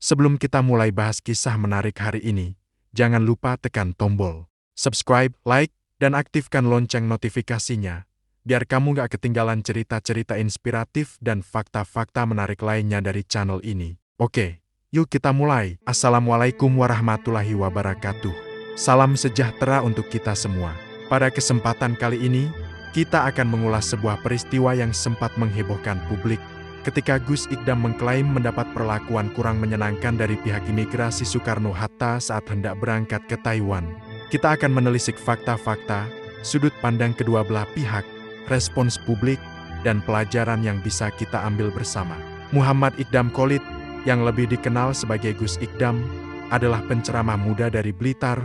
Sebelum kita mulai bahas kisah menarik hari ini, jangan lupa tekan tombol subscribe, like, dan aktifkan lonceng notifikasinya, biar kamu gak ketinggalan cerita-cerita inspiratif dan fakta-fakta menarik lainnya dari channel ini. Oke, yuk kita mulai. Assalamualaikum warahmatullahi wabarakatuh. Salam sejahtera untuk kita semua. Pada kesempatan kali ini, kita akan mengulas sebuah peristiwa yang sempat menghebohkan publik, ketika Gus Ikdam mengklaim mendapat perlakuan kurang menyenangkan dari pihak imigrasi Soekarno-Hatta saat hendak berangkat ke Taiwan. Kita akan menelisik fakta-fakta, sudut pandang kedua belah pihak, respons publik, dan pelajaran yang bisa kita ambil bersama. Muhammad Ikdam Kholid, yang lebih dikenal sebagai Gus Ikdam, adalah penceramah muda dari Blitar,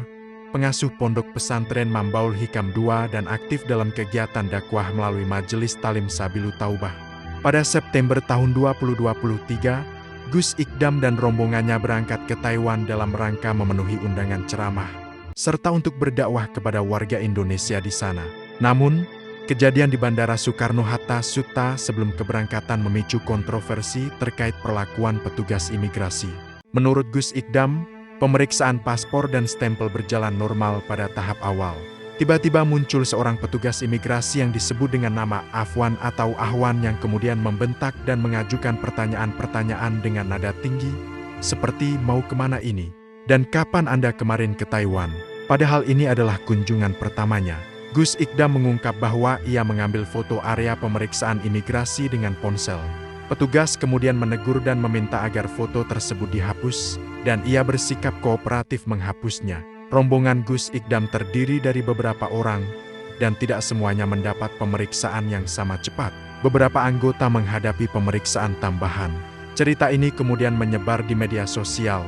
pengasuh pondok pesantren Mambaul Hikam II dan aktif dalam kegiatan dakwah melalui Majelis Talim Sabilu Taubah. Pada September tahun 2023, Gus Ikdam dan rombongannya berangkat ke Taiwan dalam rangka memenuhi undangan ceramah, serta untuk berdakwah kepada warga Indonesia di sana. Namun, kejadian di Bandara Soekarno-Hatta Sutta sebelum keberangkatan memicu kontroversi terkait perlakuan petugas imigrasi. Menurut Gus Ikdam, pemeriksaan paspor dan stempel berjalan normal pada tahap awal. Tiba-tiba muncul seorang petugas imigrasi yang disebut dengan nama Afwan atau Ahwan yang kemudian membentak dan mengajukan pertanyaan-pertanyaan dengan nada tinggi, seperti mau kemana ini? Dan kapan Anda kemarin ke Taiwan? Padahal ini adalah kunjungan pertamanya. Gus Ikdam mengungkap bahwa ia mengambil foto area pemeriksaan imigrasi dengan ponsel. Petugas kemudian menegur dan meminta agar foto tersebut dihapus, dan ia bersikap kooperatif menghapusnya. Rombongan Gus Ikdam terdiri dari beberapa orang, dan tidak semuanya mendapat pemeriksaan yang sama cepat. Beberapa anggota menghadapi pemeriksaan tambahan. Cerita ini kemudian menyebar di media sosial,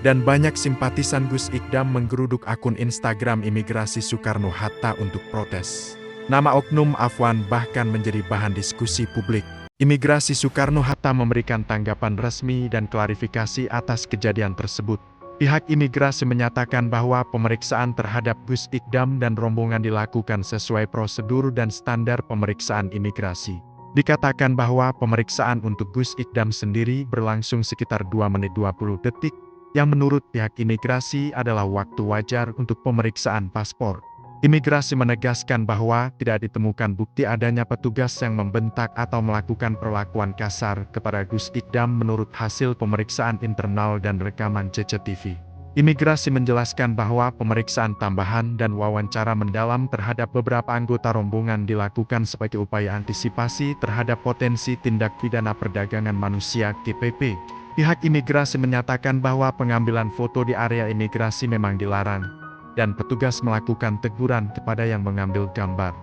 dan banyak simpatisan Gus Ikdam menggeruduk akun Instagram imigrasi Soekarno-Hatta untuk protes. Nama oknum Afwan bahkan menjadi bahan diskusi publik. Imigrasi Soekarno-Hatta memberikan tanggapan resmi dan klarifikasi atas kejadian tersebut. Pihak imigrasi menyatakan bahwa pemeriksaan terhadap Gus Ikdam dan rombongan dilakukan sesuai prosedur dan standar pemeriksaan imigrasi. Dikatakan bahwa pemeriksaan untuk Gus Ikdam sendiri berlangsung sekitar 2 menit 20 detik, yang menurut pihak imigrasi adalah waktu wajar untuk pemeriksaan paspor. Imigrasi menegaskan bahwa tidak ditemukan bukti adanya petugas yang membentak atau melakukan perlakuan kasar kepada Gus Ikdam menurut hasil pemeriksaan internal dan rekaman CCTV. Imigrasi menjelaskan bahwa pemeriksaan tambahan dan wawancara mendalam terhadap beberapa anggota rombongan dilakukan sebagai upaya antisipasi terhadap potensi tindak pidana perdagangan manusia (TPP). Pihak imigrasi menyatakan bahwa pengambilan foto di area imigrasi memang dilarang, dan petugas melakukan teguran kepada yang mengambil gambar.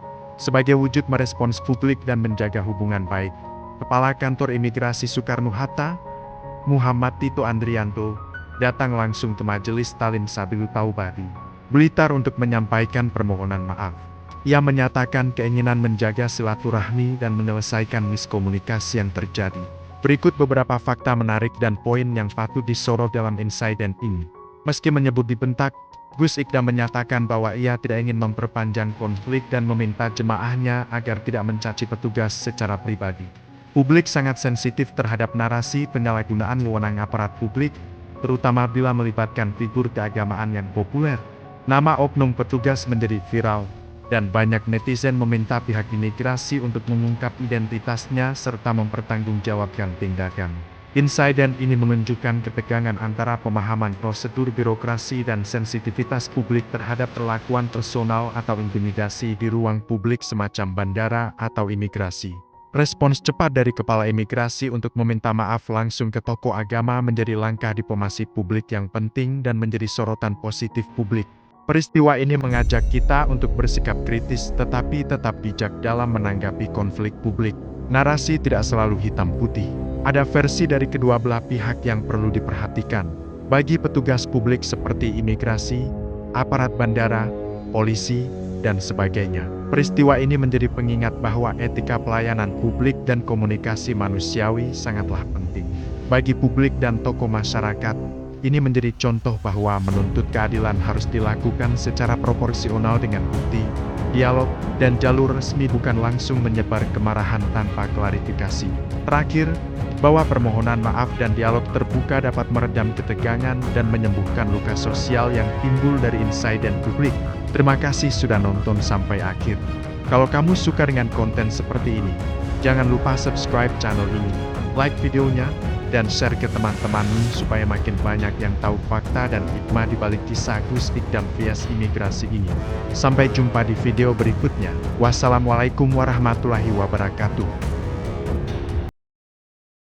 Sebagai wujud merespons publik dan menjaga hubungan baik, Kepala Kantor Imigrasi Soekarno-Hatta, Muhammad Tito Andrianto, datang langsung ke Majelis Talim Sabilu Taubah di Blitar untuk menyampaikan permohonan maaf. Ia menyatakan keinginan menjaga silaturahmi dan menyelesaikan miskomunikasi yang terjadi. Berikut beberapa fakta menarik dan poin yang patut disorot dalam insiden ini. Meski menyebut dibentak, Gus Ikdam menyatakan bahwa ia tidak ingin memperpanjang konflik dan meminta jemaahnya agar tidak mencaci petugas secara pribadi. Publik sangat sensitif terhadap narasi penyalahgunaan wewenang aparat publik, terutama bila melibatkan figur keagamaan yang populer. Nama oknum petugas menjadi viral, dan banyak netizen meminta pihak imigrasi untuk mengungkap identitasnya serta mempertanggungjawabkan tindakan. Insiden ini menunjukkan ketegangan antara pemahaman prosedur birokrasi dan sensitivitas publik terhadap perlakuan personal atau intimidasi di ruang publik semacam bandara atau imigrasi. Respons cepat dari Kepala Imigrasi untuk meminta maaf langsung ke tokoh agama menjadi langkah diplomasi publik yang penting dan menjadi sorotan positif publik. Peristiwa ini mengajak kita untuk bersikap kritis tetapi tetap bijak dalam menanggapi konflik publik. Narasi tidak selalu hitam putih. Ada versi dari kedua belah pihak yang perlu diperhatikan. Bagi petugas publik seperti imigrasi, aparat bandara, polisi, dan sebagainya. Peristiwa ini menjadi pengingat bahwa etika pelayanan publik dan komunikasi manusiawi sangatlah penting. Bagi publik dan tokoh masyarakat, Ini menjadi contoh bahwa menuntut keadilan harus dilakukan secara proporsional dengan bukti, dialog, dan jalur resmi, bukan langsung menyebar kemarahan tanpa klarifikasi. Terakhir, bahwa permohonan maaf dan dialog terbuka dapat meredam ketegangan dan menyembuhkan luka sosial yang timbul dari insiden publik. Terima kasih sudah nonton sampai akhir. Kalau kamu suka dengan konten seperti ini, jangan lupa subscribe channel ini, like videonya, dan share ke teman-temanmu supaya makin banyak yang tahu fakta dan hikmah di balik kisah Gus Ikdam vs imigrasi ini. Sampai jumpa di video berikutnya. Wassalamualaikum warahmatullahi wabarakatuh.